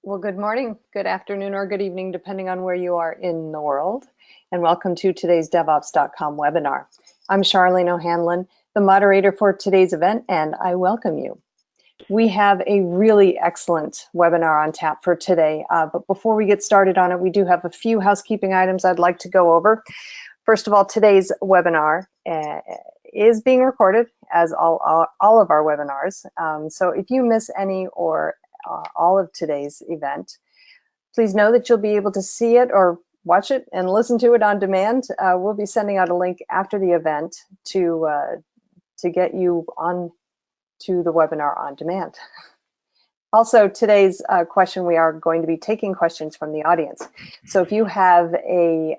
Well, good morning, good afternoon, or good evening, depending on where you are in the world. And welcome to today's DevOps.com webinar. I'm Charlene O'Hanlon, the moderator for today's event, and I welcome you. We have a really excellent webinar on tap for today, but before we get started on it, we do have a few housekeeping items I'd like to go over. First of all, today's webinar is being recorded, as all of our webinars. So if you miss any or all of today's event, please know that you'll be able to see it or watch it and listen to it on demand. We'll be sending out a link after the event to get you on to the webinar on demand. Also, today's question, we are going to be taking questions from the audience. So if you have a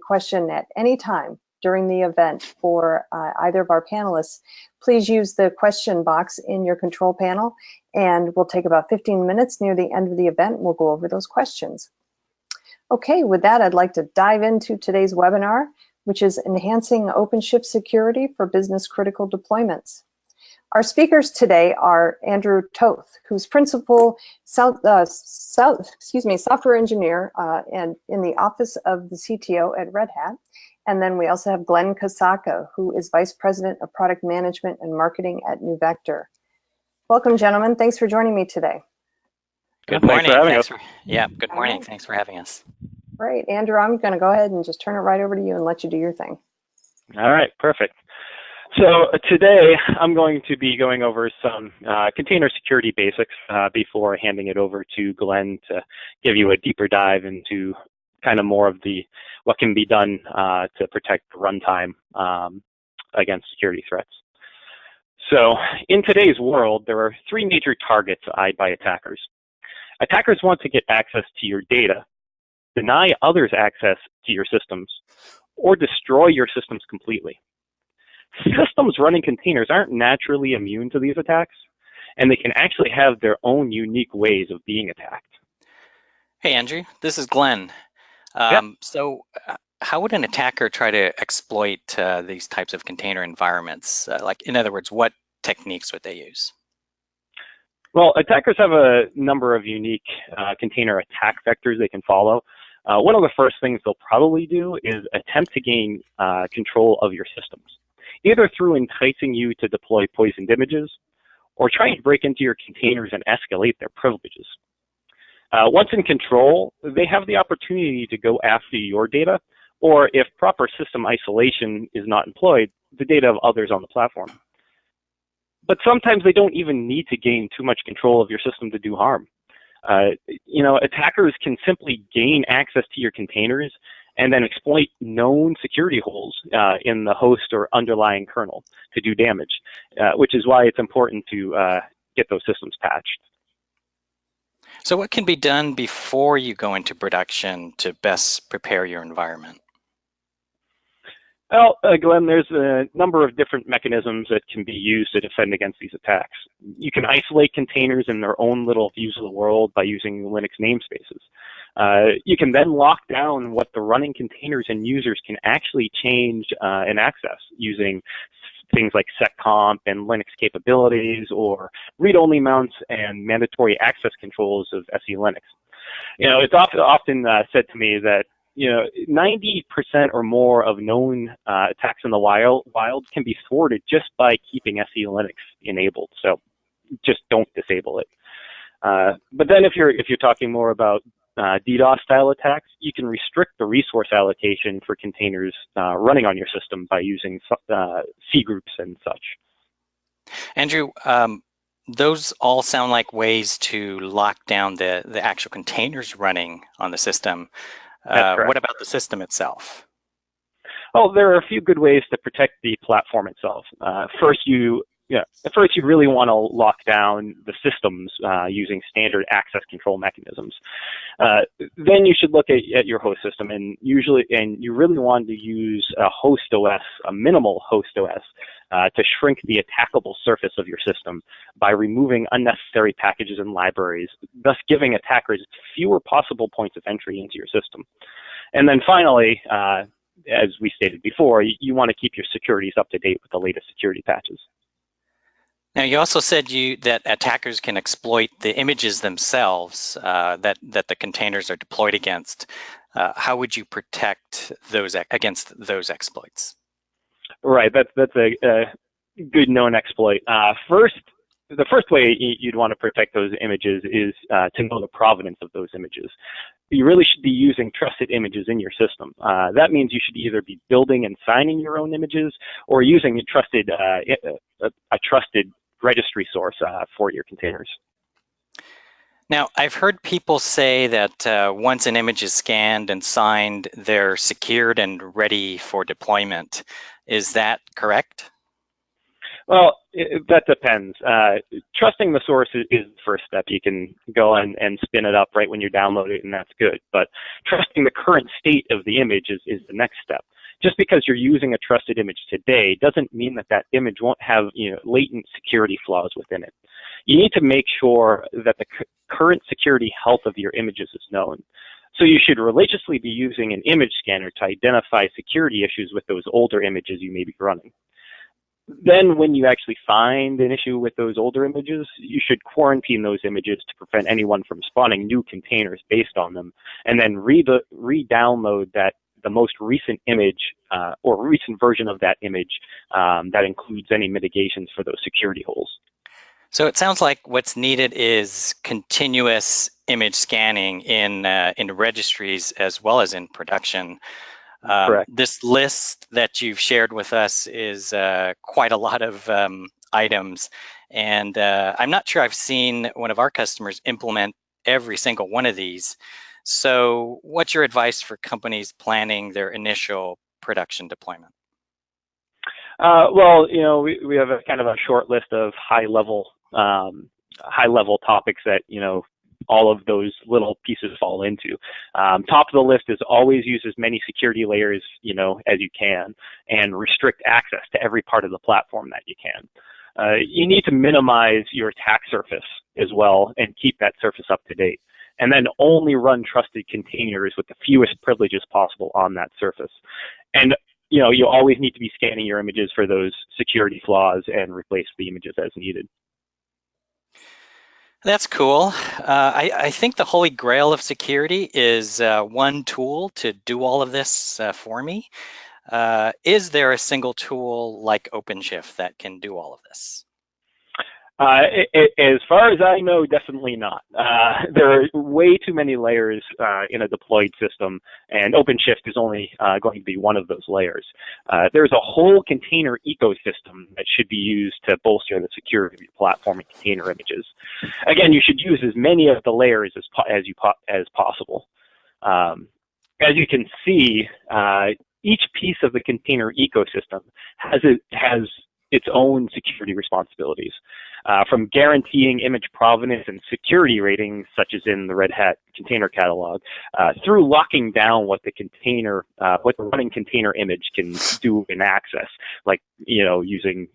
question at any time during the event for either of our panelists, please use the question box in your control panel, and we'll take about 15 minutes near the end of the event. We'll go over those questions. Okay, with that, I'd like to dive into today's webinar, which is Enhancing OpenShift Security for Business Critical Deployments. Our speakers today are Andrew Toth, who's Principal Software Engineer and in the Office of the CTO at Red Hat. And then we also have Glen Kosaka, who is Vice President of Product Management and Marketing at NeuVector. Welcome, gentlemen. Thanks for joining me today. Good morning. Good morning. Thanks for having us. Great. Andrew, I'm going to go ahead and just turn it right over to you and let you do your thing. All right, perfect. So today I'm going to be going over some container security basics before handing it over to Glen to give you a deeper dive into kind of more of what can be done to protect runtime against security threats. So in today's world, there are three major targets eyed by attackers. Attackers want to get access to your data, deny others access to your systems, or destroy your systems completely. Systems running containers aren't naturally immune to these attacks, and they can actually have their own unique ways of being attacked. Hey, Andrew, this is Glenn. So how would an attacker try to exploit these types of container environments? Like, in other words, what techniques would they use? Well, attackers have a number of unique container attack vectors they can follow. One of the first things they'll probably do is attempt to gain control of your systems, either through enticing you to deploy poisoned images or trying to break into your containers and escalate their privileges. Once in control, they have the opportunity to go after your data, or if proper system isolation is not employed, the data of others on the platform. But sometimes they don't even need to gain too much control of your system to do harm. Attackers can simply gain access to your containers and then exploit known security holes in the host or underlying kernel to do damage, which is why it's important to get those systems patched. So what can be done before you go into production to best prepare your environment? Well, Glenn, there's a number of different mechanisms that can be used to defend against these attacks. You can isolate containers in their own little views of the world by using Linux namespaces. You can then lock down what the running containers and users can actually change and access using things like seccomp and Linux capabilities, or read-only mounts and mandatory access controls of SE Linux. It's often said to me that 90% or more of known attacks in the wild can be thwarted just by keeping SE Linux enabled. So just don't disable it. But then if you're talking more about DDoS style attacks, you can restrict the resource allocation for containers running on your system by using C groups and such. Andrew, those all sound like ways to lock down the actual containers running on the system. What about the system itself? Well, there are a few good ways to protect the platform itself. First, you really want to lock down the systems using standard access control mechanisms. Then you should look at your host system, and you really want to use a host OS, a minimal host OS, to shrink the attackable surface of your system by removing unnecessary packages and libraries, thus giving attackers fewer possible points of entry into your system. And then finally, as we stated before, you want to keep your securities up to date with the latest security patches. Now, you also said that attackers can exploit the images themselves that the containers are deployed against. How would you protect those against those exploits? Right, that's a good known exploit. The first way you'd want to protect those images is to know the provenance of those images. You really should be using trusted images in your system. That means you should either be building and signing your own images or using a trusted registry source for your containers. Now, I've heard people say that once an image is scanned and signed, they're secured and ready for deployment. Is that correct? Well, that depends. Trusting the source is the first step. You can go and spin it up right when you download it, and that's good. But trusting the current state of the image is the next step. Just because you're using a trusted image today doesn't mean that that image won't have latent security flaws within it. You need to make sure that the current security health of your images is known. So you should religiously be using an image scanner to identify security issues with those older images you may be running. Then when you actually find an issue with those older images, you should quarantine those images to prevent anyone from spawning new containers based on them, and then re-download the most recent image or recent version of that image that includes any mitigations for those security holes. So it sounds like what's needed is continuous image scanning in registries as well as in production. Correct. This list that you've shared with us is quite a lot of items, and I'm not sure I've seen one of our customers implement every single one of these. So what's your advice for companies planning their initial production deployment? Well, we have a kind of a short list of high-level topics that all of those little pieces fall into. Top of the list is always use as many security layers as you can, and restrict access to every part of the platform that you can. You need to minimize your attack surface as well and keep that surface up to date. And then only run trusted containers with the fewest privileges possible on that surface. And you always need to be scanning your images for those security flaws and replace the images as needed. That's cool. I think the holy grail of security is one tool to do all of this for me. Is there a single tool like OpenShift that can do all of this? As far as I know, definitely not. There are way too many layers in a deployed system, and OpenShift is only going to be one of those layers. There's a whole container ecosystem that should be used to bolster the security of your platform and container images. Again, you should use as many of the layers as possible. As you can see, each piece of the container ecosystem has its own security responsibilities, from guaranteeing image provenance and security ratings, such as in the Red Hat container catalog, through locking down what the running container image can do in access, like using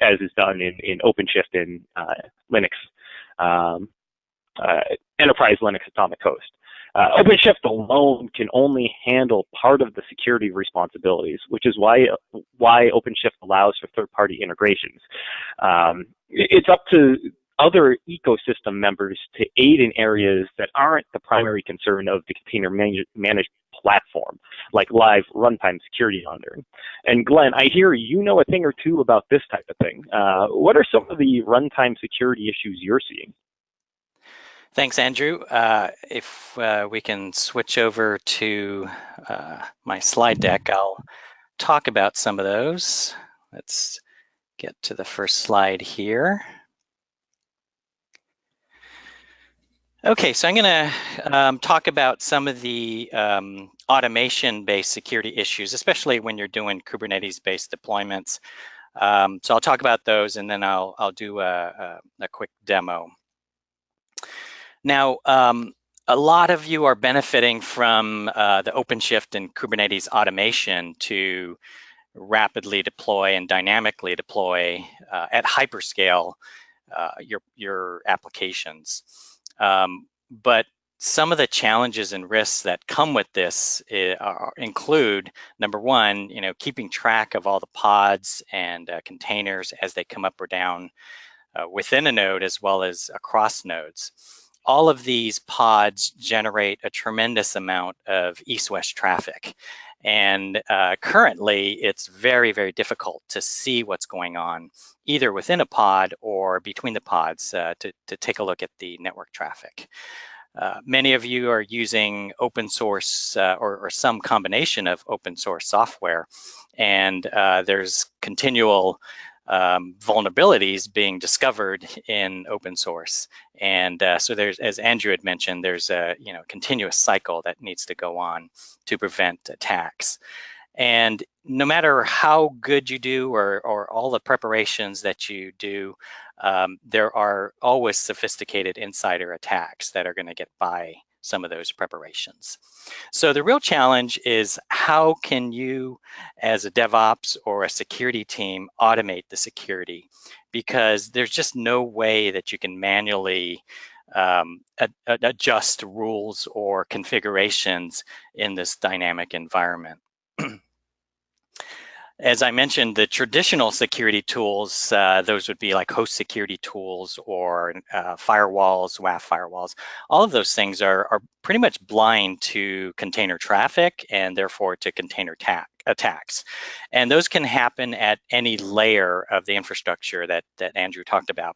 as is done in OpenShift and Linux, Enterprise Linux Atomic Host. OpenShift alone can only handle part of the security responsibilities, which is why OpenShift allows for third-party integrations. It's up to other ecosystem members to aid in areas that aren't the primary concern of the container managed platform, like live runtime security monitoring. And Glenn, I hear you know a thing or two about this type of thing. What are some of the runtime security issues you're seeing? Thanks, Andrew. If we can switch over to my slide deck, I'll talk about some of those. Let's get to the first slide here. Okay, so I'm going to talk about some of the automation-based security issues, especially when you're doing Kubernetes-based deployments. So I'll talk about those, and then I'll do a quick demo. Now, a lot of you are benefiting from the OpenShift and Kubernetes automation to rapidly deploy and dynamically deploy at hyperscale your applications. But some of the challenges and risks that come with this include, number one, keeping track of all the pods and containers as they come up or down within a node as well as across nodes. All of these pods generate a tremendous amount of east-west traffic. And currently, it's very, very difficult to see what's going on, either within a pod or between the pods to take a look at the network traffic. Many of you are using open source or some combination of open source software, and there's continual vulnerabilities being discovered in open source. And so there's, as Andrew had mentioned, there's a continuous cycle that needs to go on to prevent attacks. And no matter how good you do or all the preparations that you do, there are always sophisticated insider attacks that are going to get by some of those preparations. So the real challenge is, how can you as a DevOps or a security team automate the security? Because there's just no way that you can manually adjust rules or configurations in this dynamic environment. As I mentioned, the traditional security tools, those would be like host security tools or firewalls, WAF firewalls. All of those things are pretty much blind to container traffic and therefore to container attacks. And those can happen at any layer of the infrastructure that Andrew talked about.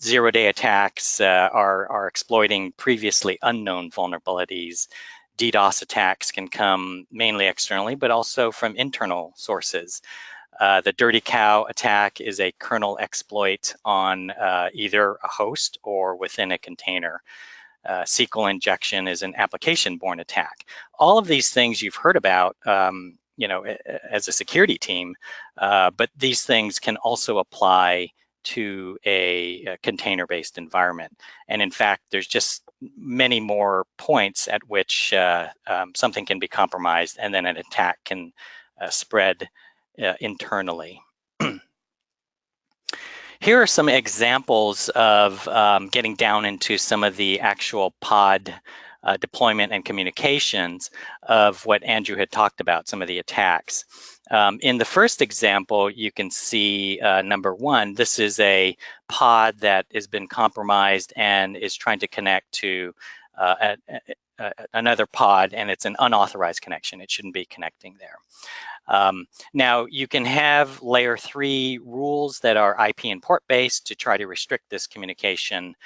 Zero-day attacks are exploiting previously unknown vulnerabilities. DDoS attacks can come mainly externally, but also from internal sources. The dirty cow attack is a kernel exploit on either a host or within a container. SQL injection is an application-borne attack. All of these things you've heard about, as a security team, but these things can also apply to a container-based environment. And in fact, there's just many more points at which something can be compromised and then an attack can spread internally. Here are some examples of getting down into some of the actual pod deployment and communications of what Andrew had talked about, some of the attacks. In the first example, you can see number one, this is a pod that has been compromised and is trying to connect to another pod, and it's an unauthorized connection. It shouldn't be connecting there. Now, you can have layer 3 rules that are IP and port based to try to restrict this communication.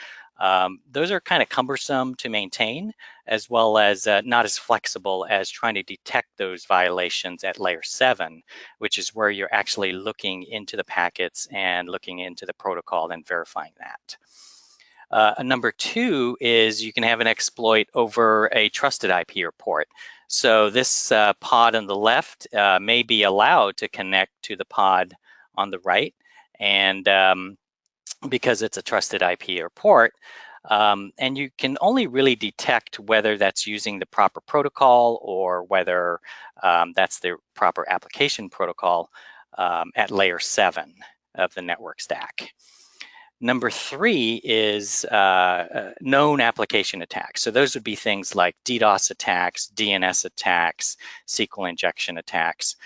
Those are kind of cumbersome to maintain, as well as not as flexible as trying to detect those violations at layer 7, which is where you're actually looking into the packets and looking into the protocol and verifying that. Number 2 is you can have an exploit over a trusted IP or port. So this pod on the left may be allowed to connect to the pod on the right, and because it's a trusted IP or port, and you can only really detect whether that's using the proper protocol or whether that's the proper application protocol at layer 7 of the network stack. Number 3 is known application attacks. So those would be things like DDoS attacks, DNS attacks, SQL injection attacks.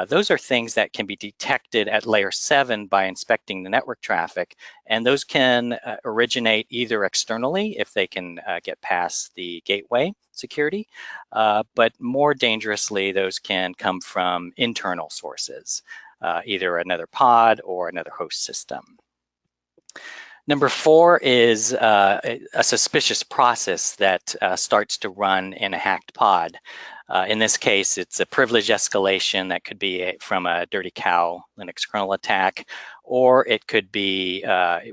Those are things that can be detected at layer 7 by inspecting the network traffic, and those can originate either externally if they can get past the gateway security, but more dangerously, those can come from internal sources, either another pod or another host system. Number 4 is a suspicious process that starts to run in a hacked pod. In this case, it's a privilege escalation that could be from a dirty cow Linux kernel attack, or it could be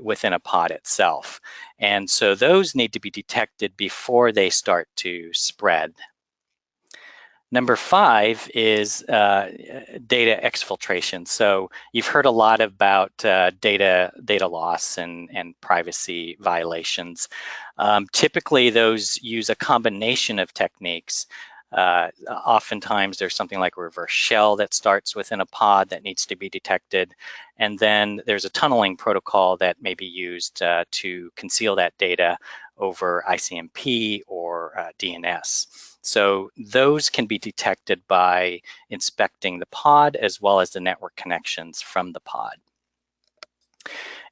within a pod itself. And so those need to be detected before they start to spread. Number 5 is data exfiltration. So you've heard a lot about data loss and privacy violations. Typically, those use a combination of techniques. Oftentimes, there's something like a reverse shell that starts within a pod that needs to be detected. And then there's a tunneling protocol that may be used to conceal that data, over ICMP or DNS. So those can be detected by inspecting the pod as well as the network connections from the pod.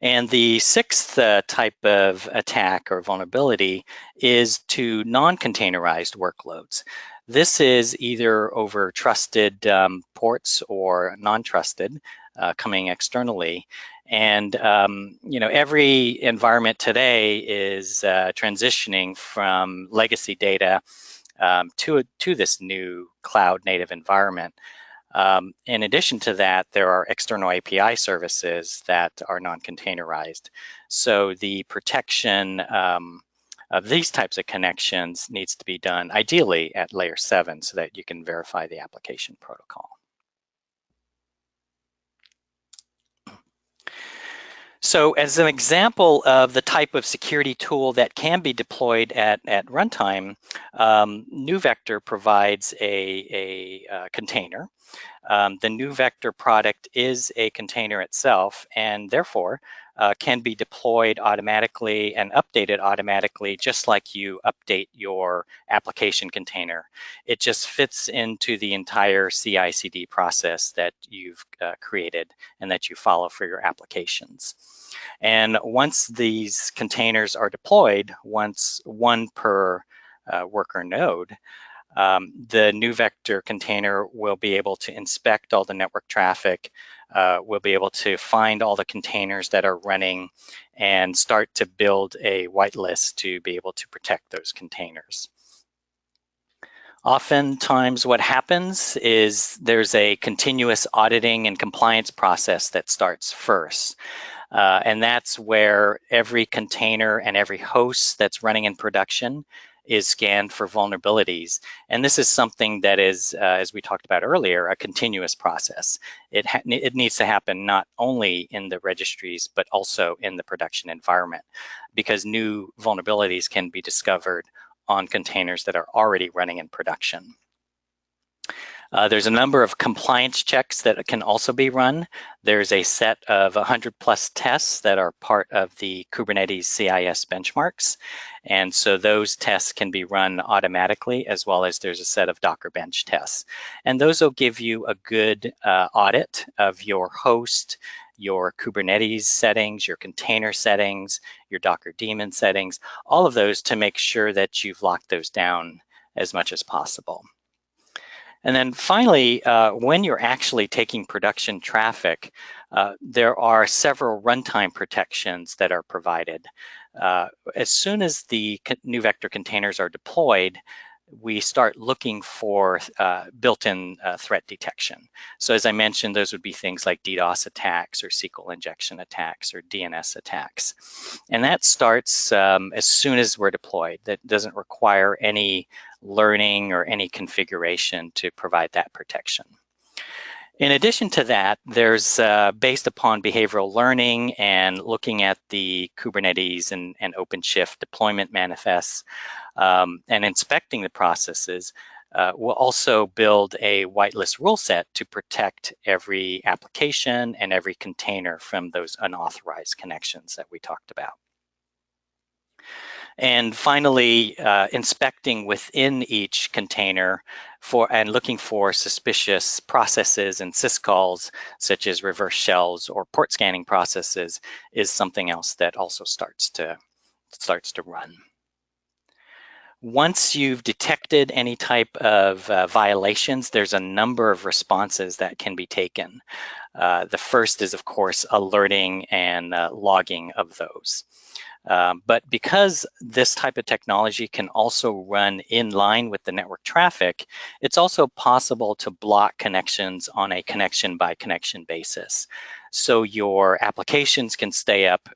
And the sixth type of attack or vulnerability is to non-containerized workloads. This is either over trusted ports or non-trusted coming externally. And every environment today is transitioning from legacy data to this new cloud-native environment. In addition to that, there are external API services that are non-containerized. So the protection of these types of connections needs to be done ideally at layer 7 so that you can verify the application protocol. So as an example of the type of security tool that can be deployed at runtime, NeuVector provides a container. The NeuVector product is a container itself, and therefore can be deployed automatically and updated automatically, just like you update your application container. It just fits into the entire CI/CD process that you've created and that you follow for your applications. And once these containers are deployed, once one per worker node, the NeuVector container will be able to inspect all the network traffic, will be able to find all the containers that are running and start to build a whitelist to be able to protect those containers. Oftentimes what happens is there's a continuous auditing and compliance process that starts first. And that's where every container and every host that's running in production is scanned for vulnerabilities. And this is something that is, as we talked about earlier, a continuous process. It needs to happen not only in the registries, but also in the production environment, because new vulnerabilities can be discovered on containers that are already running in production. There's a number of compliance checks that can also be run. There's a set of 100+ tests that are part of the Kubernetes CIS benchmarks. And so those tests can be run automatically, as well as there's a set of Docker bench tests. And those will give you a good audit of your host, your Kubernetes settings, your container settings, your Docker daemon settings, all of those to make sure that you've locked those down as much as possible. And then finally, when you're actually taking production traffic, there are several runtime protections that are provided. As soon as the NeuVector containers are deployed, we start looking for built-in threat detection. So as I mentioned, those would be things like DDoS attacks or SQL injection attacks or DNS attacks. And that starts as soon as we're deployed. That doesn't require any learning or any configuration to provide that protection. In addition to that, there's based upon behavioral learning and looking at the Kubernetes and OpenShift deployment manifests and inspecting the processes, we'll also build a whitelist rule set to protect every application and every container from those unauthorized connections that we talked about. And finally, inspecting within each container and looking for suspicious processes and syscalls, such as reverse shells or port scanning processes, is something else that also starts to run. Once you've detected any type of violations, there's a number of responses that can be taken. The first is, of course, alerting and logging of those. But because this type of technology can also run in line with the network traffic, it's also possible to block connections on a connection by connection basis. So your applications can stay up,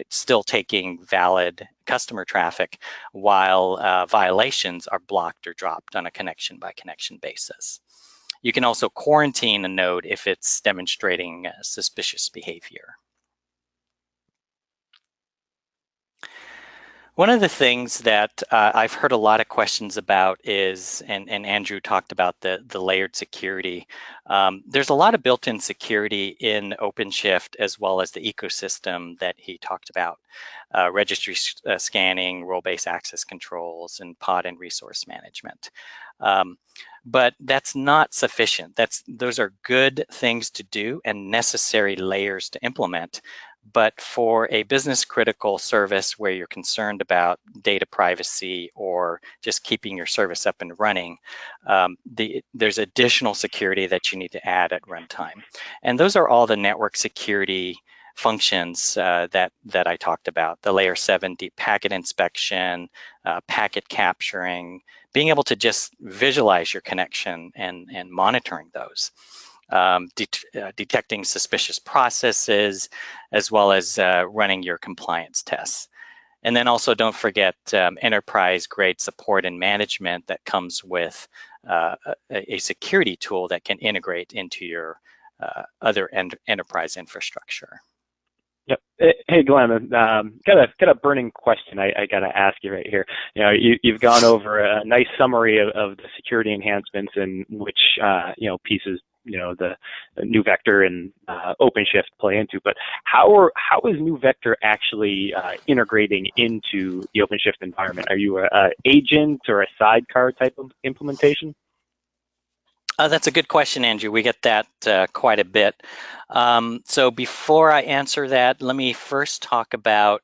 still taking valid customer traffic, while violations are blocked or dropped on a connection by connection basis. You can also quarantine a node if it's demonstrating suspicious behavior. One of the things that I've heard a lot of questions about is, and Andrew talked about the layered security. There's a lot of built-in security in OpenShift as well as the ecosystem that he talked about. Registry scanning, role-based access controls, and pod and resource management. But that's not sufficient. Those are good things to do and necessary layers to implement. But for a business critical service where you're concerned about data privacy or just keeping your service up and running, there's additional security that you need to add at runtime. And those are all the network security functions that I talked about: the layer 7 deep packet inspection, packet capturing, being able to just visualize your connection and monitoring those. Detecting suspicious processes, as well as running your compliance tests. And then also don't forget enterprise-grade support and management that comes with a security tool that can integrate into your other enterprise infrastructure. Yep. Hey, Glenn, got a burning question I got to ask you right here. You know, you've gone over a nice summary of the security enhancements and which pieces the NeuVector and OpenShift play into, but how is NeuVector actually integrating into the OpenShift environment? Are you a agent or a sidecar type of implementation? That's a good question, Andrew. We get that quite a bit. So before I answer that, let me first talk about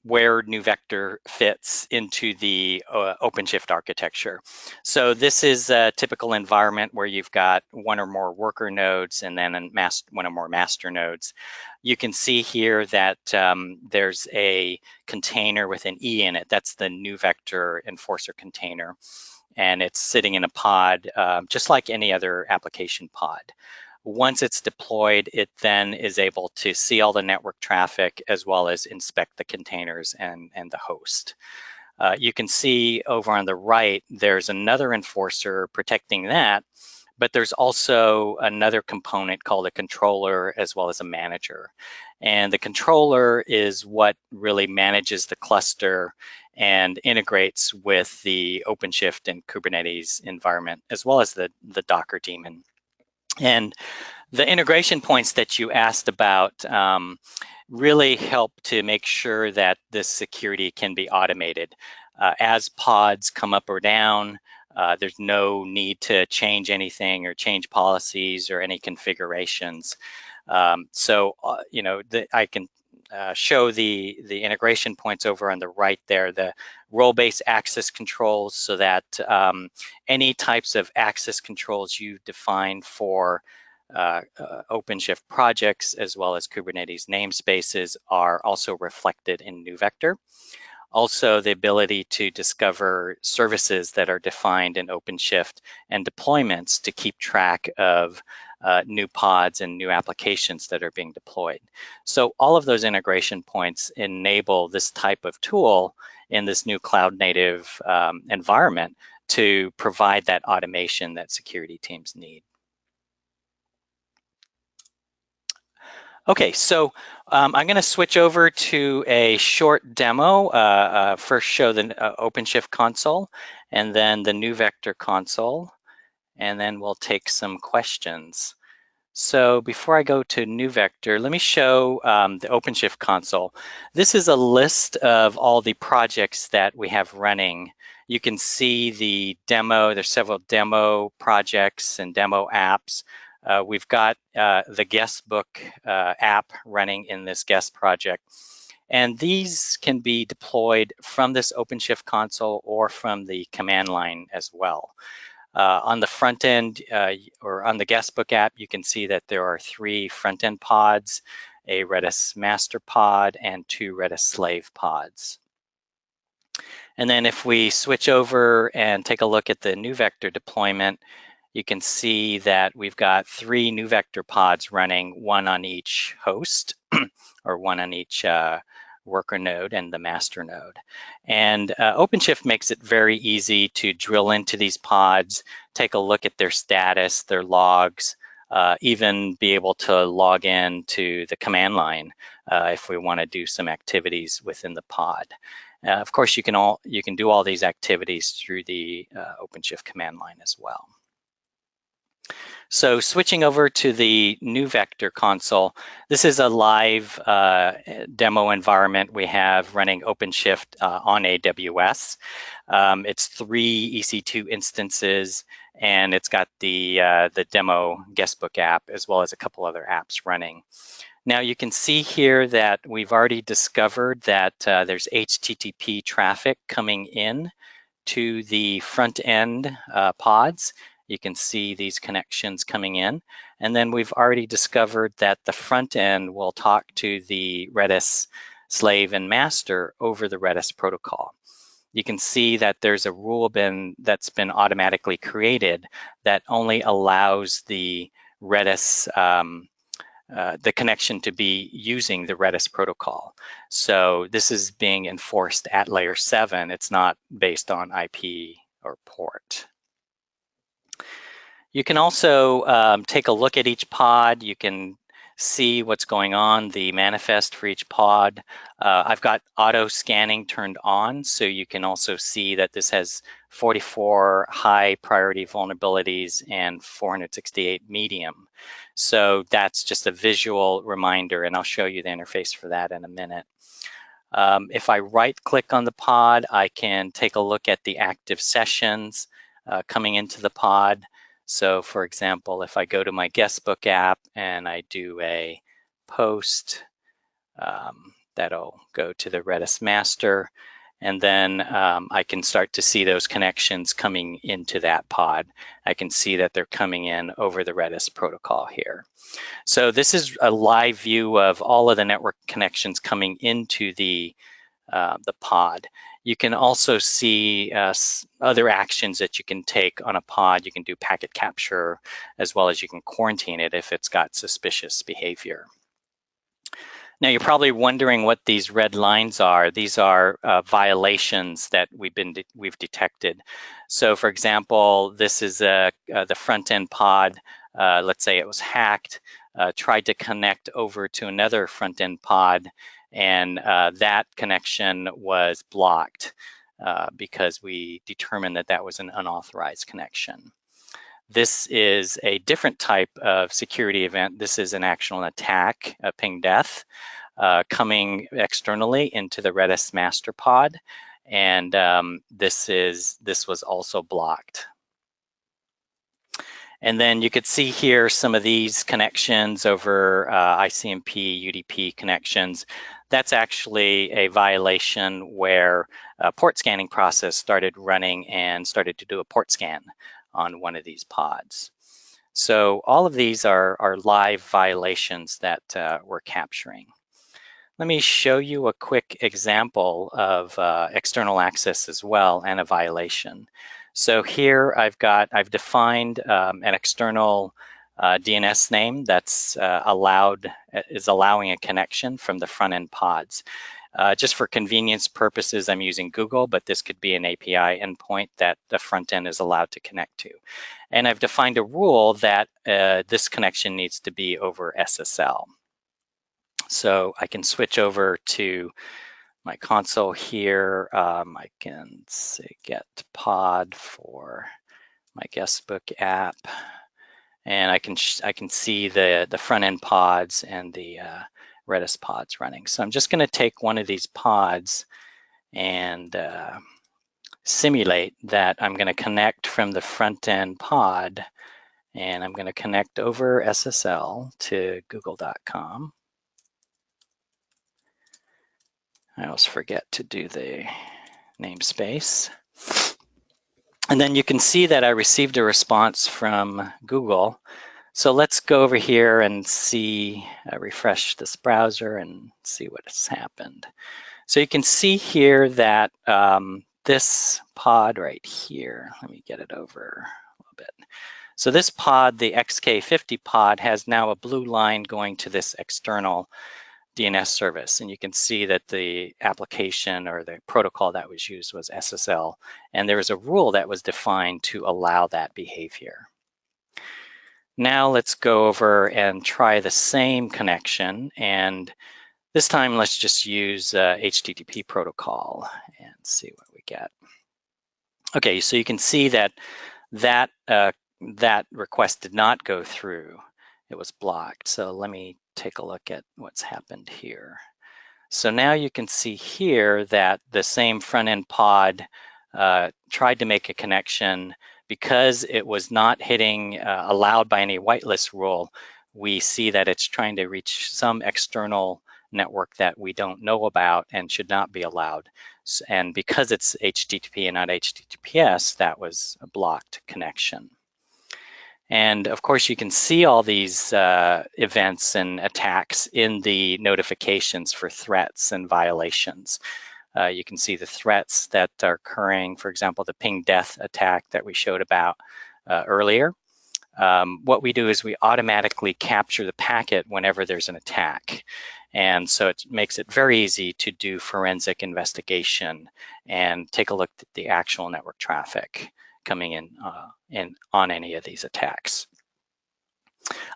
where NeuVector fits into the OpenShift architecture. So this is a typical environment where you've got one or more worker nodes and then one or more master nodes. You can see here that there's a container with an E in it. That's the NeuVector enforcer container. And it's sitting in a pod, just like any other application pod. Once it's deployed, it then is able to see all the network traffic as well as inspect the containers and the host. You can see over on the right, there's another enforcer protecting that, but there's also another component called a controller as well as a manager. And the controller is what really manages the cluster and integrates with the OpenShift and Kubernetes environment, as well as the Docker daemon. And the integration points that you asked about really help to make sure that this security can be automated. As pods come up or down, there's no need to change anything or change policies or any configurations. I can show the integration points over on the right there, the role-based access controls, so that any types of access controls you define for OpenShift projects as well as Kubernetes namespaces are also reflected in NeuVector. Also, the ability to discover services that are defined in OpenShift and deployments to keep track of new pods and new applications that are being deployed. So all of those integration points enable this type of tool in this new cloud native environment to provide that automation that security teams need. Okay, so I'm going to switch over to a short demo. First show the OpenShift console and then the NeuVector console, and then we'll take some questions. So before I go to NeuVector, let me show the OpenShift console. This is a list of all the projects that we have running. You can see the demo. There's several demo projects and demo apps. We've got the guestbook app running in this guest project. And these can be deployed from this OpenShift console or from the command line as well. On the front end or on the guestbook app, you can see that there are 3 front-end pods, a Redis master pod, and 2 Redis slave pods. And then if we switch over and take a look at the NeuVector deployment, you can see that we've got 3 NeuVector pods running, 1 on each host or 1 on each worker node and the master node. And OpenShift makes it very easy to drill into these pods, take a look at their status, their logs, even be able to log in to the command line if we want to do some activities within the pod. Of course, you can do all these activities through the OpenShift command line as well. So switching over to the NeuVector console, this is a live demo environment we have running OpenShift on AWS. It's 3 EC2 instances, and it's got the demo guestbook app as well as a couple other apps running. Now you can see here that we've already discovered that there's HTTP traffic coming in to the front end pods. You can see these connections coming in. And then we've already discovered that the front end will talk to the Redis slave and master over the Redis protocol. You can see that there's a rule that's been automatically created that only allows the Redis, the connection to be using the Redis protocol. So this is being enforced at layer 7. It's not based on IP or port. You can also take a look at each pod. You can see what's going on, the manifest for each pod. I've got auto scanning turned on, so you can also see that this has 44 high priority vulnerabilities and 468 medium. So that's just a visual reminder, and I'll show you the interface for that in a minute. If I right click on the pod, I can take a look at the active sessions coming into the pod. So for example, if I go to my guestbook app and I do a post, that'll go to the Redis master. And then I can start to see those connections coming into that pod. I can see that they're coming in over the Redis protocol here. So this is a live view of all of the network connections coming into the pod. You can also see other actions that you can take on a pod. You can do packet capture, as well as you can quarantine it if it's got suspicious behavior. Now you're probably wondering what these red lines are. These are violations that we've detected. So for example, this is the front end pod. Let's say it was hacked, tried to connect over to another front end pod, and that connection was blocked because we determined that that was an unauthorized connection. This is a different type of security event. This is an actual attack, a ping death, coming externally into the Redis master pod, and this was also blocked. And then you could see here some of these connections over ICMP, UDP connections. That's actually a violation where a port scanning process started running and started to do a port scan on one of these pods. So all of these are live violations that we're capturing. Let me show you a quick example of external access as well and a violation. So here I've defined an external DNS name that's allowing a connection from the front end pods. Just for convenience purposes, I'm using Google, but this could be an API endpoint that the front end is allowed to connect to. And I've defined a rule that this connection needs to be over SSL. So I can switch over to my console here. I can say get pod for my guestbook app, and I can see the front end pods and the Redis pods running. So I'm just going to take one of these pods and simulate that I'm going to connect from the front end pod, and I'm going to connect over SSL to google.com. I always forget to do the namespace. And then you can see that I received a response from Google. So let's go over here and see, refresh this browser and see what has happened. So you can see here that this pod right here, let me get it over a little bit. So this pod, the XK50 pod, has now a blue line going to this external DNS service, and you can see that the application or the protocol that was used was SSL, and there was a rule that was defined to allow that behavior. Now let's go over and try the same connection, and this time let's just use HTTP protocol and see what we get. Okay, so you can see that that request did not go through. It was blocked. So let me take a look at what's happened here. So now you can see here that the same front-end pod tried to make a connection. Because it was not hitting allowed by any whitelist rule, we see that it's trying to reach some external network that we don't know about and should not be allowed. And because it's HTTP and not HTTPS, that was a blocked connection. And of course, you can see all these events and attacks in the notifications for threats and violations. You can see the threats that are occurring, for example, the ping death attack that we showed about earlier. What we do is we automatically capture the packet whenever there's an attack. And so it makes it very easy to do forensic investigation and take a look at the actual network traffic coming in on any of these attacks.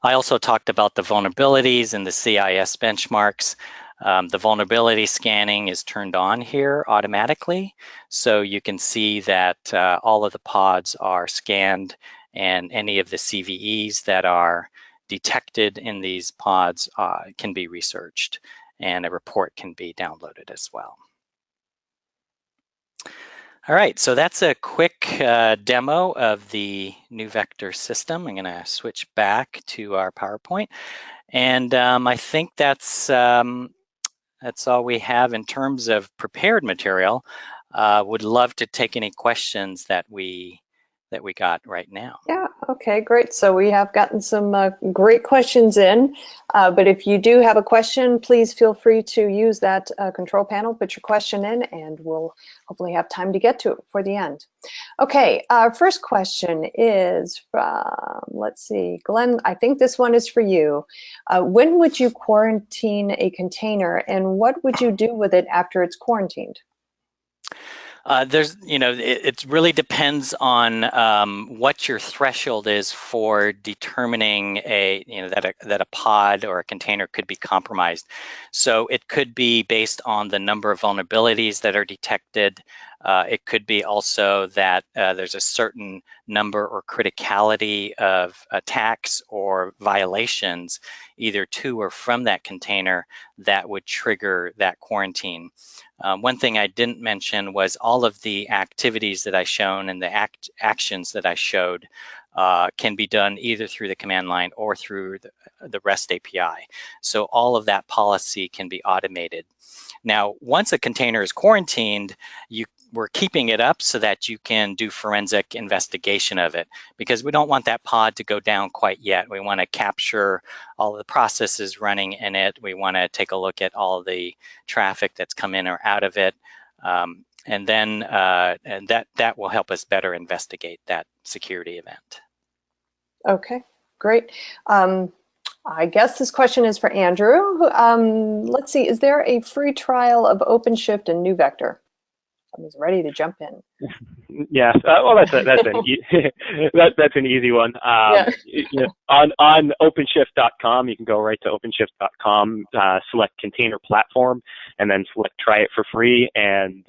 I also talked about the vulnerabilities and the CIS benchmarks. The vulnerability scanning is turned on here automatically. So you can see that all of the pods are scanned, and any of the CVEs that are detected in these pods can be researched, and a report can be downloaded as well. All right, so that's a quick demo of the NeuVector system. I'm going to switch back to our PowerPoint, and I think that's all we have in terms of prepared material. Would love to take any questions that we got right now. Yeah, okay, great. So we have gotten some great questions in, but if you do have a question, please feel free to use that control panel, put your question in, and we'll hopefully have time to get to it before the end. Okay, our first question is from, let's see, Glenn, I think this one is for you. When would you quarantine a container, and what would you do with it after it's quarantined? It really depends on what your threshold is for determining that a pod or a container could be compromised. So it could be based on the number of vulnerabilities that are detected. It could be also that there's a certain number or criticality of attacks or violations, either to or from that container, that would trigger that quarantine. One thing I didn't mention was all of the activities that I shown and the actions that I showed can be done either through the command line or through the REST API. So all of that policy can be automated. Now, once a container is quarantined, we're keeping it up so that you can do forensic investigation of it, because we don't want that pod to go down quite yet. We want to capture all of the processes running in it. We want to take a look at all the traffic that's come in or out of it. And that will help us better investigate that security event. Okay, great. I guess this question is for Andrew. Let's see, is there a free trial of OpenShift and NeuVector? Someone's ready to jump in. Yeah, well, that's an easy one. Yeah. On OpenShift.com, you can go right to OpenShift.com, select Container Platform, and then select Try it for free, and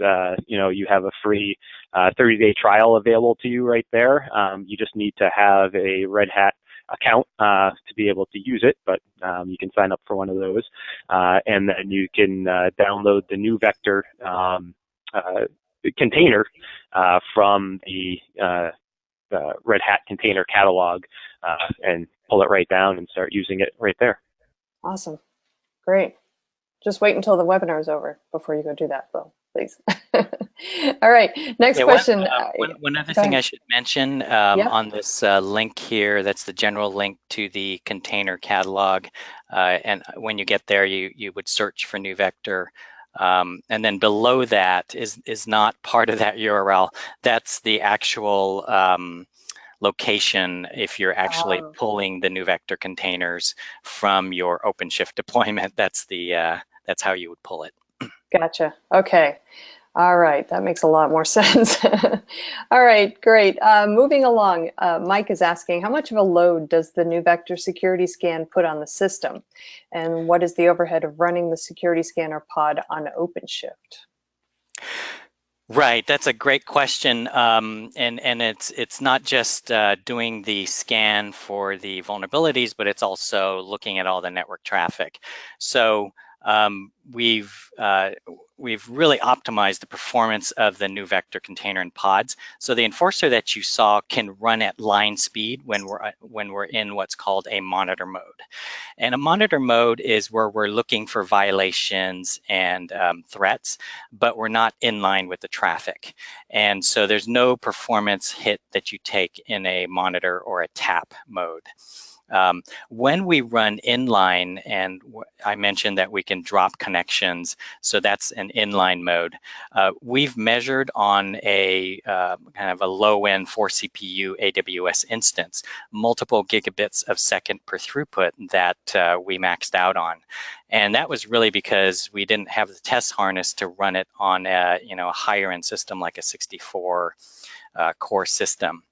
you have a free 30-day trial available to you right there. You just need to have a Red Hat account to be able to use it, but you can sign up for one of those, and then you can download the NeuVector container from the Red Hat container catalog and pull it right down and start using it right there. Awesome. Great. Just wait until the webinar is over before you go do that, though, please. All right. Next question. One other thing I should mention on this link here, that's the general link to the container catalog. And when you get there, you would search for NeuVector. And then below that is not part of that URL. That's the actual location if you're actually pulling the NeuVector containers from your OpenShift deployment. That's how you would pull it. Gotcha. Okay. All right, that makes a lot more sense. All right, great. Moving along, Mike is asking, how much of a load does the NeuVector security scan put on the system? And what is the overhead of running the security scanner pod on OpenShift? Right, that's a great question, and it's not just doing the scan for the vulnerabilities, but it's also looking at all the network traffic. So we've really optimized the performance of the NeuVector container and pods. So the enforcer that you saw can run at line speed when we're in what's called a monitor mode. And a monitor mode is where we're looking for violations and threats, but we're not in line with the traffic. And so there's no performance hit that you take in a monitor or a tap mode. When we run inline, and I mentioned that we can drop connections, so that's an inline mode. We've measured on a kind of a low-end 4-CPU AWS instance, multiple gigabits of second per throughput that we maxed out on. And that was really because we didn't have the test harness to run it on a higher-end system like a 64 core system.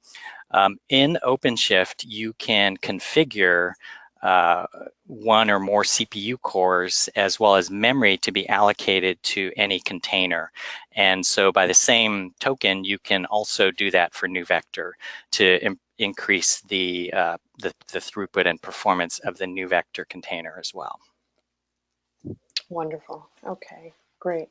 In OpenShift, you can configure one or more CPU cores as well as memory to be allocated to any container. And so by the same token, you can also do that for NeuVector to increase the throughput and performance of the NeuVector container as well. Wonderful. Okay, great.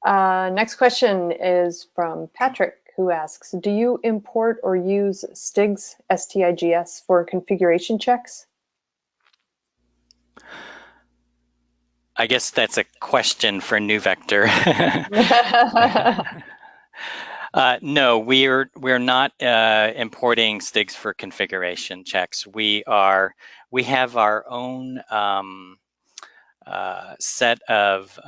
Next question is from Patrick, who asks, do you import or use STIGs, S-T-I-G-S, for configuration checks? I guess that's a question for NeuVector. No, we're not importing STIGs for configuration checks. We have our own set of,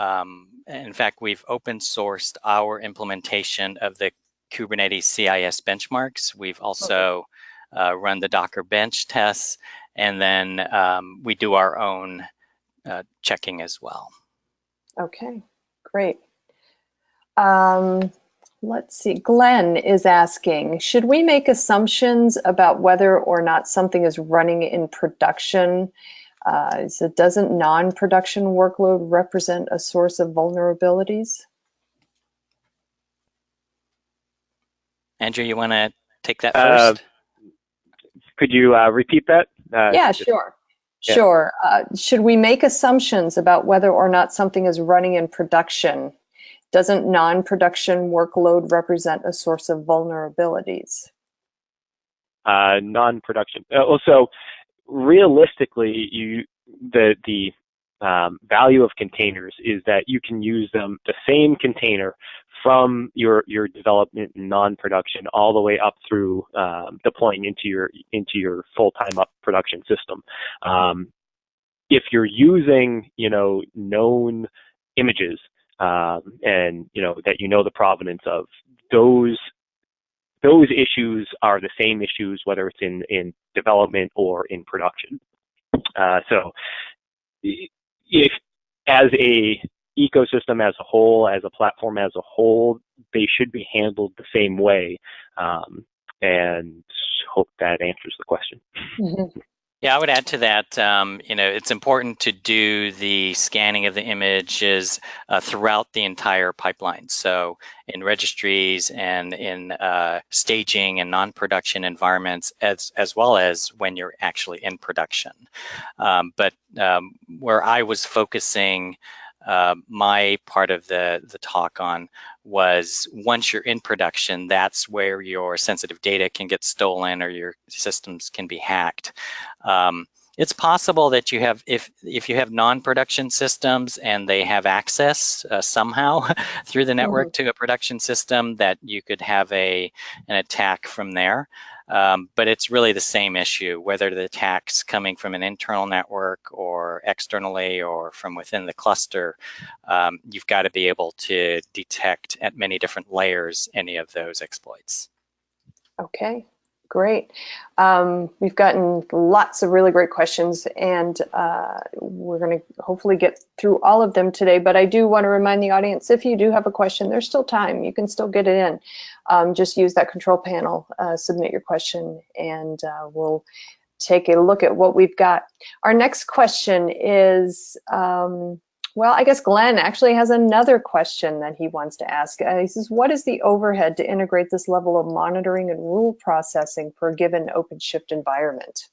in fact, we've open sourced our implementation of the Kubernetes CIS benchmarks. We've also run the Docker bench tests, and then we do our own checking as well. Okay, great. Let's see, Glenn is asking, should we make assumptions about whether or not something is running in production? So doesn't non-production workload represent a source of vulnerabilities? Andrew, you want to take that first? Could you repeat that? Yeah, sure. Yeah. Sure. Should we make assumptions about whether or not something is running in production? Doesn't non-production workload represent a source of vulnerabilities? Non-production. Also, realistically, the value of containers is that you can use them, the same container, from your development and non-production all the way up through deploying into your full-time up production system. If you're using known images and that the provenance of, those issues are the same issues whether it's in development or in production. So if as a ecosystem as a whole, as a platform as a whole, they should be handled the same way, and hope that answers the question. Mm-hmm. Yeah, I would add to that, it's important to do the scanning of the images throughout the entire pipeline. So in registries and in staging and non-production environments, as well as when you're actually in production. But where I was focusing my part of the talk on was, once you're in production, that's where your sensitive data can get stolen or your systems can be hacked. It's possible that you have, if you have non-production systems and they have access somehow through the network to a production system, that you could have an attack from there. But it's really the same issue, whether the attack's coming from an internal network or externally or from within the cluster. You've got to be able to detect at many different layers any of those exploits. Okay, Great. We've gotten lots of really great questions, and we're going to hopefully get through all of them today. But I do want to remind the audience, if you do have a question, there's still time. You can still get it in. Just use that control panel, submit your question, and we'll take a look at what we've got. Our next question is, well, I guess Glenn actually has another question that he wants to ask. He says, what is the overhead to integrate this level of monitoring and rule processing for a given OpenShift environment?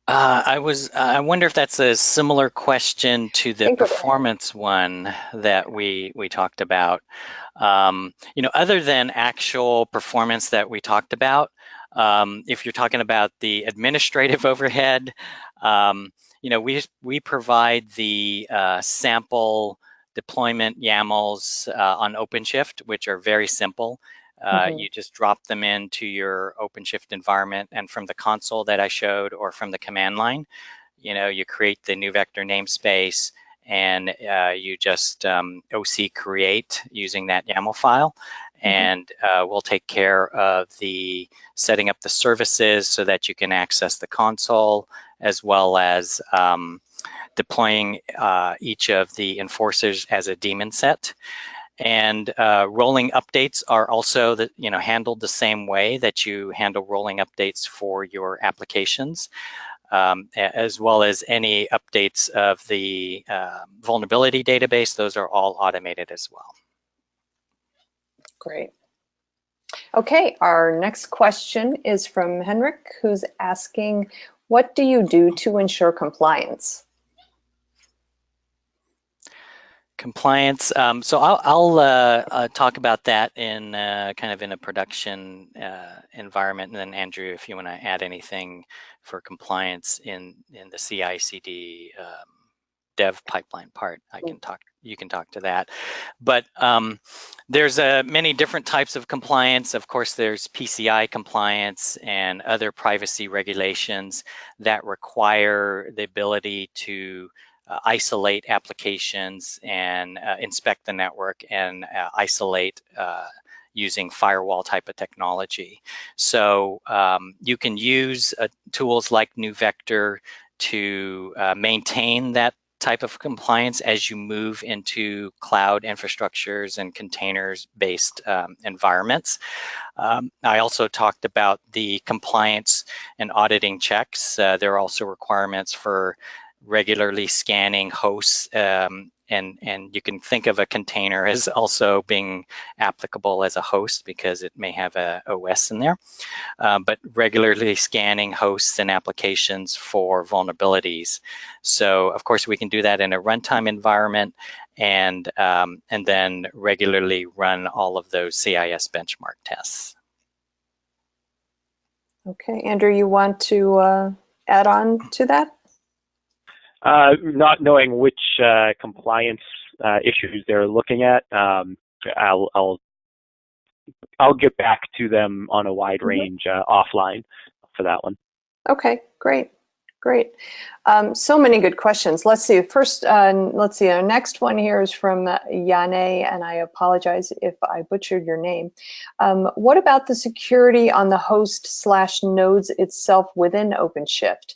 I wonder if that's a similar question to the performance one that we talked about. Other than actual performance that we talked about, if you're talking about the administrative overhead, we provide the sample deployment YAMLs on OpenShift, which are very simple. You just drop them into your OpenShift environment, and from the console that I showed or from the command line, you create the NeuVector namespace, and you just OC create using that YAML file. And we'll take care of the setting up the services so that you can access the console, as well as deploying each of the enforcers as a daemon set. And rolling updates are also handled the same way that you handle rolling updates for your applications, as well as any updates of the vulnerability database. Those are all automated as well. Great. Okay, our next question is from Henrik, who's asking, what do you do to ensure compliance? Compliance. So I'll talk about that in kind of in a production environment, and then Andrew, if you want to add anything for compliance in the CI/CD dev pipeline part, you can talk to that. But there's many different types of compliance. Of course, there's PCI compliance and other privacy regulations that require the ability to isolate applications and inspect the network and isolate using firewall type of technology. So you can use tools like NeuVector to maintain that type of compliance as you move into cloud infrastructures and containers-based environments. I also talked about the compliance and auditing checks. There are also requirements for regularly scanning hosts, and you can think of a container as also being applicable as a host because it may have a OS in there, but regularly scanning hosts and applications for vulnerabilities. So of course we can do that in a runtime environment, and then regularly run all of those CIS benchmark tests. Okay, Andrew, you want to add on to that? Not knowing which compliance issues they're looking at, I'll get back to them on a wide range offline for that one. Okay, great. So many good questions. Let's see. First, let's see. Our next one here is from Yane, and I apologize if I butchered your name. What about the security on the host/nodes itself within OpenShift?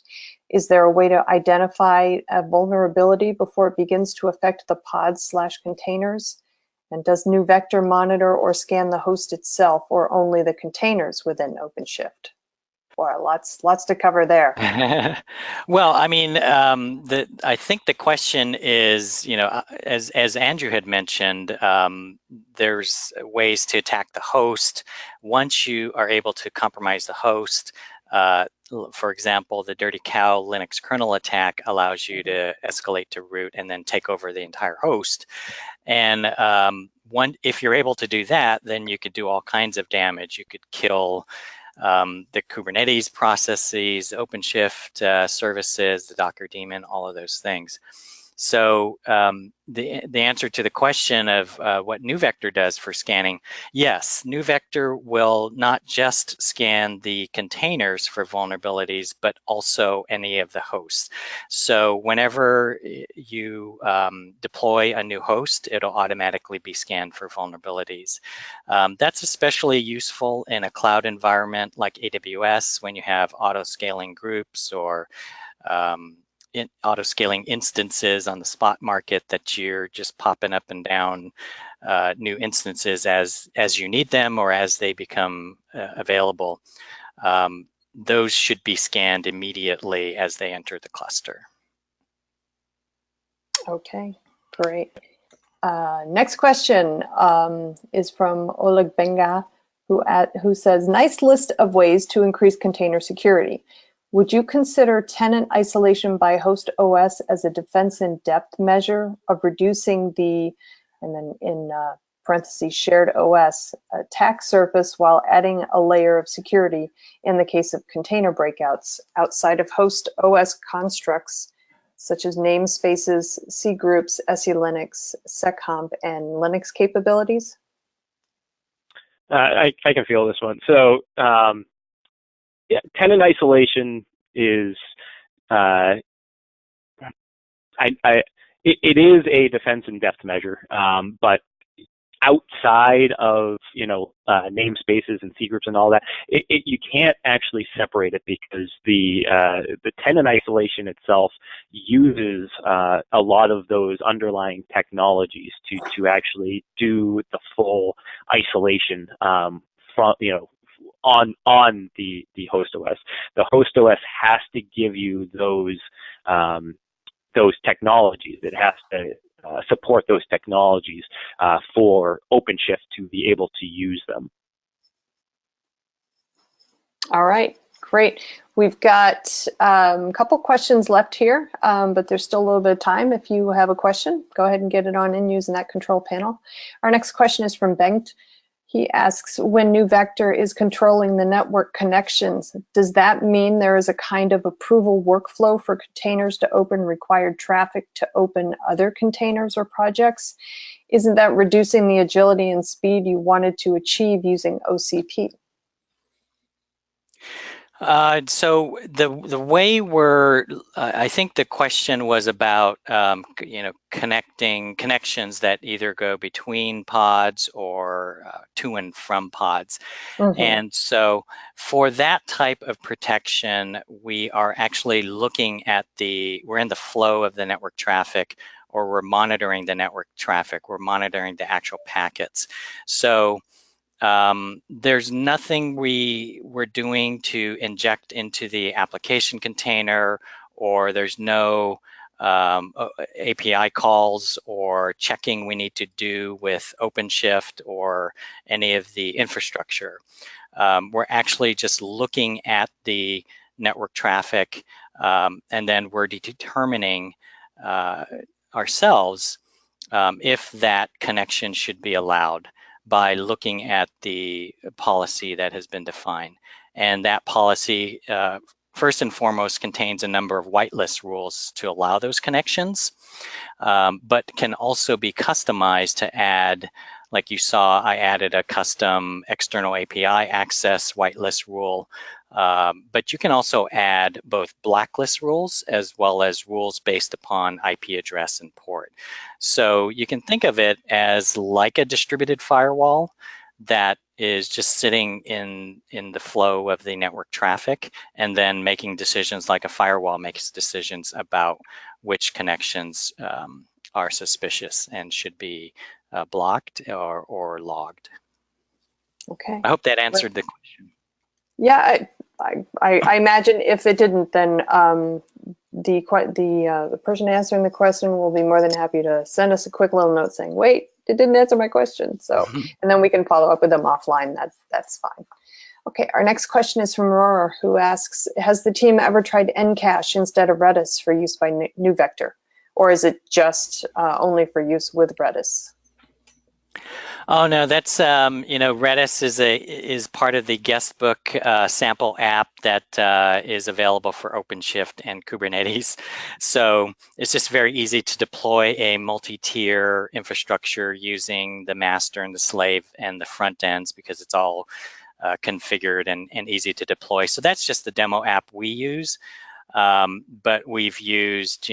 Is there a way to identify a vulnerability before it begins to affect the pods/containers? And does NeuVector monitor or scan the host itself, or only the containers within OpenShift? Boy, lots to cover there. Well, I mean, I think the question is, as Andrew had mentioned, there's ways to attack the host. Once you are able to compromise the host, for example, the Dirty Cow Linux kernel attack allows you to escalate to root and then take over the entire host. And if you're able to do that, then you could do all kinds of damage. You could kill the Kubernetes processes, OpenShift services, the Docker daemon, all of those things. So the answer to the question of what NeuVector does for scanning, yes, NeuVector will not just scan the containers for vulnerabilities, but also any of the hosts. So whenever you deploy a new host, it'll automatically be scanned for vulnerabilities. That's especially useful in a cloud environment like AWS when you have auto-scaling groups or auto-scaling instances on the spot market that you're just popping up and down new instances as you need them or as they become available. Those should be scanned immediately as they enter the cluster. Okay, great. Next question is from Oleg Benga, who says, nice list of ways to increase container security. Would you consider tenant isolation by host OS as a defense in depth measure of reducing the, and then in parentheses, shared OS attack surface while adding a layer of security in the case of container breakouts outside of host OS constructs such as namespaces, C groups, SELinux, seccomp, and Linux capabilities? I can feel this one. So yeah, tenant isolation is it is a defense in depth measure, but outside of namespaces and C groups and all that, you can't actually separate it because the tenant isolation itself uses a lot of those underlying technologies to actually do the full isolation from on the host OS. The host OS has to give you those technologies. It has to support those technologies for OpenShift to be able to use them. All right, great. We've got a couple questions left here, but there's still a little bit of time. If you have a question, go ahead and get it on in using that control panel. Our next question is from Bengt. He asks, when NeuVector is controlling the network connections, does that mean there is a kind of approval workflow for containers to open required traffic to open other containers or projects? Isn't that reducing the agility and speed you wanted to achieve using OCP? So the way I think the question was about connections that either go between pods or to and from pods. Mm-hmm. And so for that type of protection, we are actually looking at we're in the flow of the network traffic, or we're monitoring the network traffic, we're monitoring the actual packets. So there's nothing we're doing to inject into the application container, or there's no API calls or checking we need to do with OpenShift or any of the infrastructure. We're actually just looking at the network traffic, and then we're determining ourselves if that connection should be allowed by looking at the policy that has been defined. And that policy, first and foremost, contains a number of whitelist rules to allow those connections, but can also be customized to add, like you saw, I added a custom external API access whitelist rule, but you can also add both blacklist rules as well as rules based upon IP address and port. So you can think of it as like a distributed firewall that is just sitting in the flow of the network traffic, and then making decisions like a firewall makes decisions about which connections are suspicious and should be blocked or logged. Okay. I hope that answered the question. Yeah, I imagine if it didn't, then the person answering the question will be more than happy to send us a quick little note saying, wait, it didn't answer my question. So, and then we can follow up with them offline. That's fine. Okay, our next question is from Aurora, who asks, has the team ever tried Ncache instead of Redis for use by NeuVector? Or is it just only for use with Redis? Oh no, that's Redis is part of the guestbook sample app that is available for OpenShift and Kubernetes. So it's just very easy to deploy a multi-tier infrastructure using the master and the slave and the front ends because it's all configured and easy to deploy. So that's just the demo app we use. But we've used,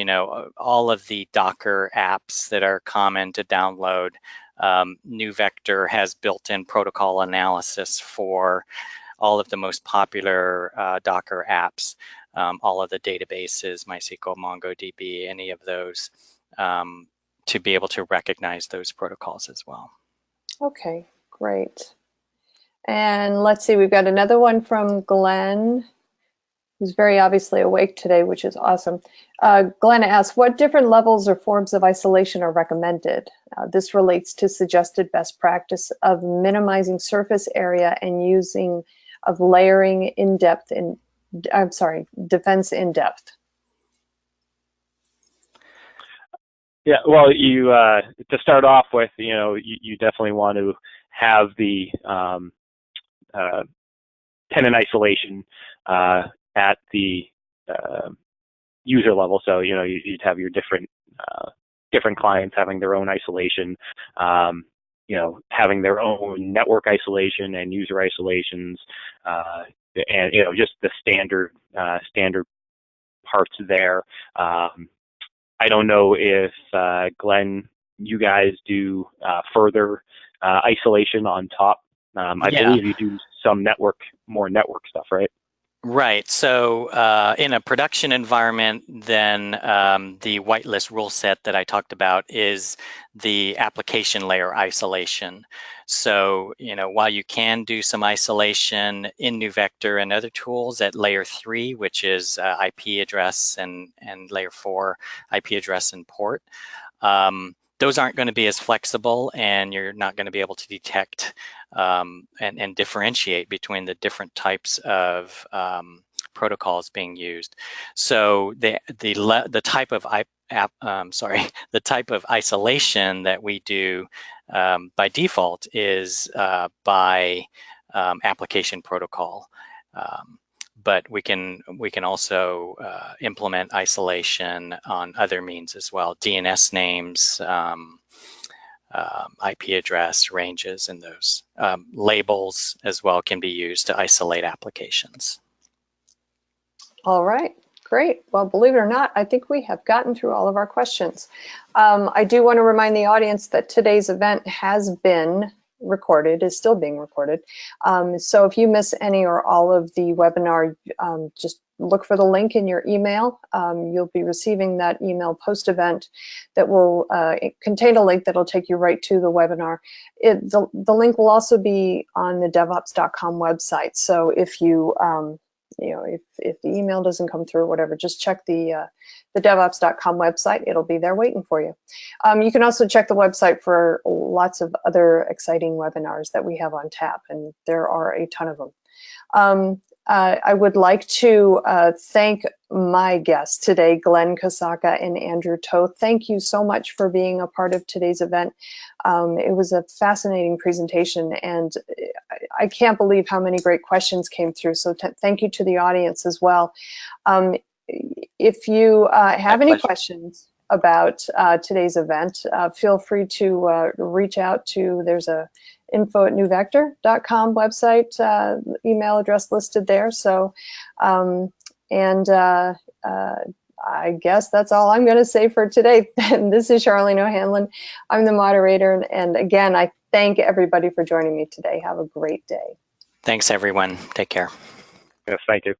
all of the Docker apps that are common to download. NeuVector has built-in protocol analysis for all of the most popular Docker apps, all of the databases, MySQL, MongoDB, any of those, to be able to recognize those protocols as well. Okay, great. And let's see, we've got another one from Glenn, who's very obviously awake today, which is awesome. Glenn asks, what different levels or forms of isolation are recommended? This relates to suggested best practice of minimizing surface area and using of layering in depth in, defense in depth. Yeah, well, you to start off with, you definitely want to have the tenant isolation at the user level. So you'd have your different clients having their own isolation, having their own network isolation and user isolations, and just the standard parts there. I don't know if Glenn, you guys do further isolation on top. I believe you do some more network stuff, right? Right. So in a production environment, then the whitelist rule set that I talked about is the application layer isolation. So, while you can do some isolation in NeuVector and other tools at layer 3, which is IP address and layer 4 IP address and port, those aren't going to be as flexible, and you're not going to be able to detect and differentiate between the different types of protocols being used. So the type of the type of isolation that we do by default is by application protocol. But we can also implement isolation on other means as well. DNS names, IP address ranges, and those labels as well can be used to isolate applications. All right, great. Well, believe it or not, I think we have gotten through all of our questions. I do want to remind the audience that today's event has been recorded, is still being recorded. So if you miss any or all of the webinar, just look for the link in your email. You'll be receiving that email post-event that will contain a link that will take you right to the webinar. The link will also be on the devops.com website. So if you, if the email doesn't come through or whatever, just check the devops.com website. It'll be there waiting for you. You can also check the website for lots of other exciting webinars that we have on tap, and there are a ton of them. I would like to thank my guests today, Glen Kosaka and Andrew Toth. Thank you so much for being a part of today's event. It was a fascinating presentation, and I can't believe how many great questions came through. So thank you to the audience as well. If you have any questions about today's event, feel free to reach out to, there's a info@neuvector.com website, email address listed there. So, I guess that's all I'm going to say for today. This is Charlene O'Hanlon. I'm the moderator. And again, I thank everybody for joining me today. Have a great day. Thanks, everyone. Take care. Yes, thank you.